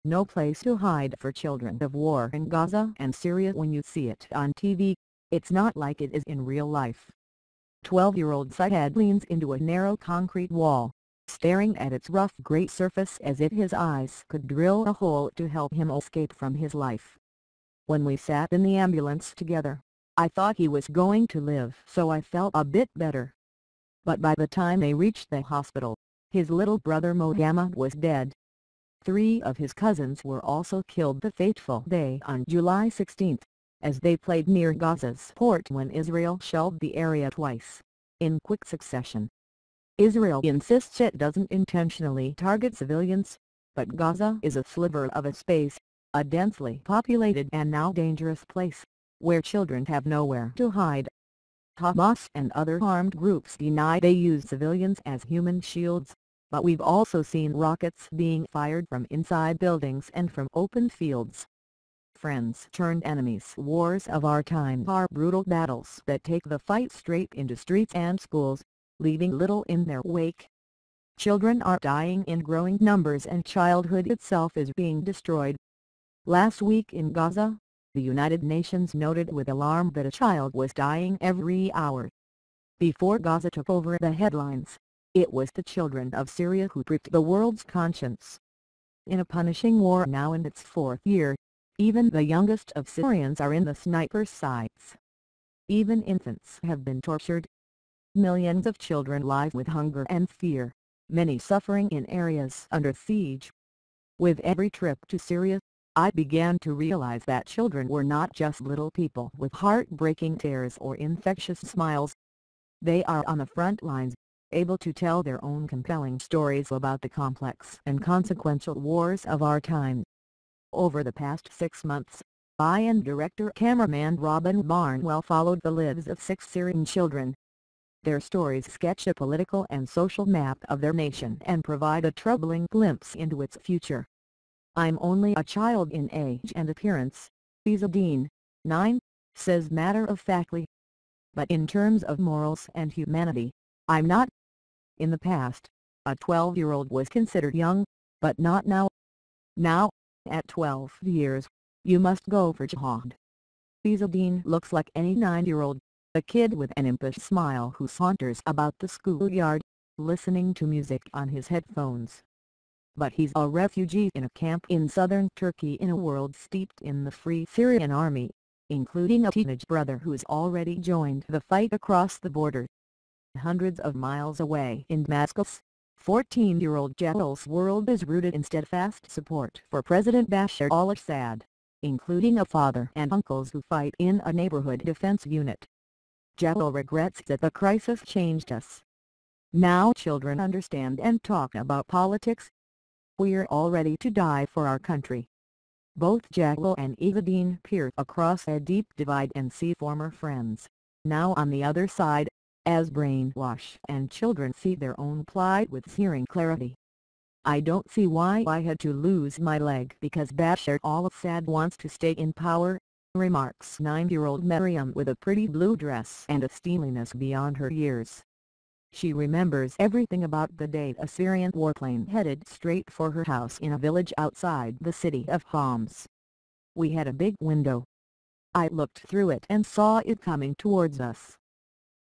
No place to hide for children of war in Gaza and Syria. When you see it on TV, it's not like it is in real life. 12-year-old Syed leans into a narrow concrete wall, staring at its rough gray surface as if his eyes could drill a hole to help him escape from his life. When we sat in the ambulance together, I thought he was going to live, so I felt a bit better. But by the time they reached the hospital, his little brother Mohammad was dead. 3 of his cousins were also killed the fateful day on July 16, as they played near Gaza's port when Israel shelled the area twice, in quick succession. Israel insists it doesn't intentionally target civilians, but Gaza is a sliver of a space, a densely populated and now dangerous place, where children have nowhere to hide. Hamas and other armed groups deny they use civilians as human shields, but we've also seen rockets being fired from inside buildings and from open fields. Friends turned enemies. Wars of our time are brutal battles that take the fight straight into streets and schools, leaving little in their wake. Children are dying in growing numbers and childhood itself is being destroyed. Last week in Gaza, the United Nations noted with alarm that a child was dying every hour. Before Gaza took over the headlines, it was the children of Syria who pricked the world's conscience. In a punishing war now in its 4th year, even the youngest of Syrians are in the sniper's sights. Even infants have been tortured. Millions of children live with hunger and fear, many suffering in areas under siege. With every trip to Syria, I began to realize that children were not just little people with heartbreaking tears or infectious smiles. They are on the front lines, able to tell their own compelling stories about the complex and consequential wars of our time. Over the past 6 months, I and director-cameraman Robin Barnwell followed the lives of 6 Syrian children. Their stories sketch a political and social map of their nation and provide a troubling glimpse into its future. "I'm only a child in age and appearance," Izzadeen, 9, says matter-of-factly. "But in terms of morals and humanity, I'm not." In the past, a 12-year-old was considered young, but not now. Now, at 12 years, you must go for jihad. Izzadeen looks like any 9-year-old, a kid with an impish smile who saunters about the schoolyard, listening to music on his headphones. But he's a refugee in a camp in southern Turkey in a world steeped in the Free Syrian Army, including a teenage brother who's already joined the fight across the border. Hundreds of miles away in Damascus, 14-year-old Jalal's world is rooted in steadfast support for President Bashar al-Assad, including a father and uncles who fight in a neighborhood defense unit. Jalal regrets that the crisis changed us. Now children understand and talk about politics. "We're all ready to die for our country." Both Jalal and Izzadeen peer across a deep divide and see former friends, now on the other side, as brainwash and children see their own plight with searing clarity. "I don't see why I had to lose my leg because Bashar al-Assad wants to stay in power," remarks 9-year-old Maryam with a pretty blue dress and a steeliness beyond her years. She remembers everything about the day a Syrian warplane headed straight for her house in a village outside the city of Homs. "We had a big window. I looked through it and saw it coming towards us.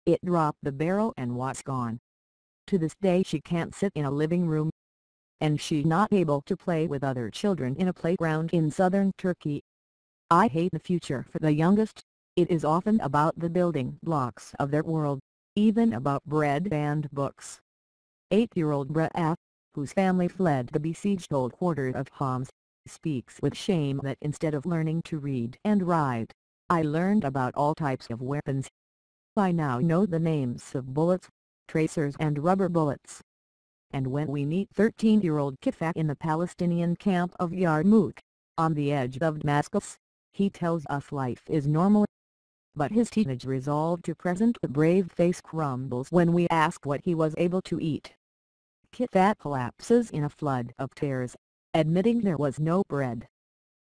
It dropped the barrel and was gone." To this day she can't sit in a living room. And she's not able to play with other children in a playground in southern Turkey. I hate the future for the youngest. It is often about the building blocks of their world, even about bread and books. 8-year-old Ra'af, whose family fled the besieged old quarter of Homs, speaks with shame that instead of learning to read and write, I learned about all types of weapons. "I now know the names of bullets, tracers and rubber bullets." And when we meet 13-year-old Kifak in the Palestinian camp of Yarmouk, on the edge of Damascus, he tells us life is normal. But his teenage resolve to present a brave face crumbles when we ask what he was able to eat. Kifak collapses in a flood of tears, admitting there was no bread.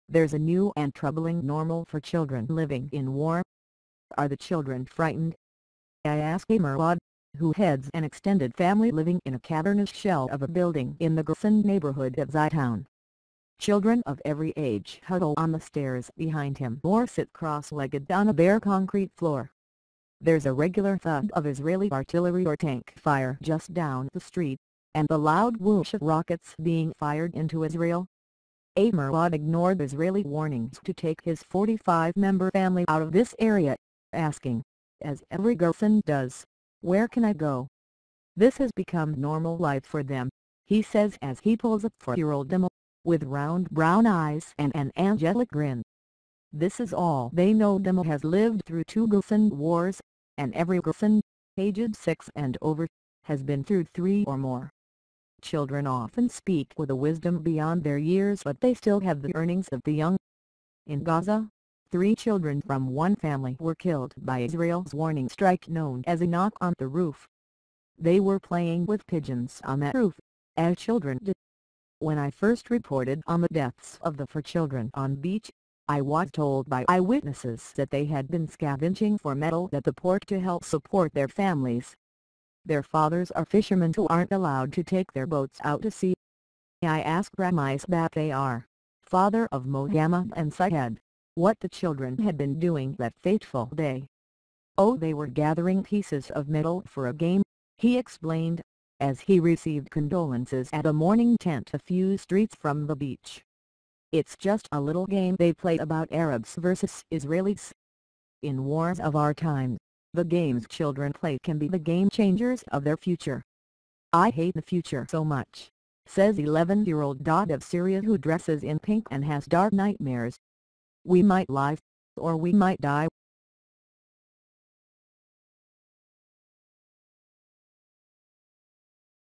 There's a new and troubling normal for children living in war. Are the children frightened? I ask Mohammad, who heads an extended family living in a cavernous shell of a building in the Gaza neighborhood of Syed. Children of every age huddle on the stairs behind him or sit cross-legged on a bare concrete floor. There's a regular thud of Israeli artillery or tank fire just down the street, and the loud whoosh of rockets being fired into Israel. Mohammad ignored Israeli warnings to take his 45-member family out of this area, asking, as every person does, "Where can I go?" This has become normal life for them, he says as he pulls up 4-year-old Demo, with round brown eyes and an angelic grin. This is all they know. Demo has lived through 2 Gaza wars, and every Gaza, aged 6 and over, has been through 3 or more. Children often speak with a wisdom beyond their years, but they still have the earnings of the young. In Gaza, 3 children from one family were killed by Israel's warning strike known as a knock on the roof. They were playing with pigeons on that roof, as children do. When I first reported on the deaths of the 4 children on beach, I was told by eyewitnesses that they had been scavenging for metal at the port to help support their families. Their fathers are fishermen who aren't allowed to take their boats out to sea. I asked Ramis Batayar, father of Mohammad and Syed, what the children had been doing that fateful day. "Oh, they were gathering pieces of metal for a game," he explained, as he received condolences at a morning tent a few streets from the beach. "It's just a little game they play about Arabs versus Israelis. In wars of our time, the games children play can be the game changers of their future. I hate the future so much," says 11-year-old Dad of Syria, who dresses in pink and has dark nightmares. "We might live, or we might die.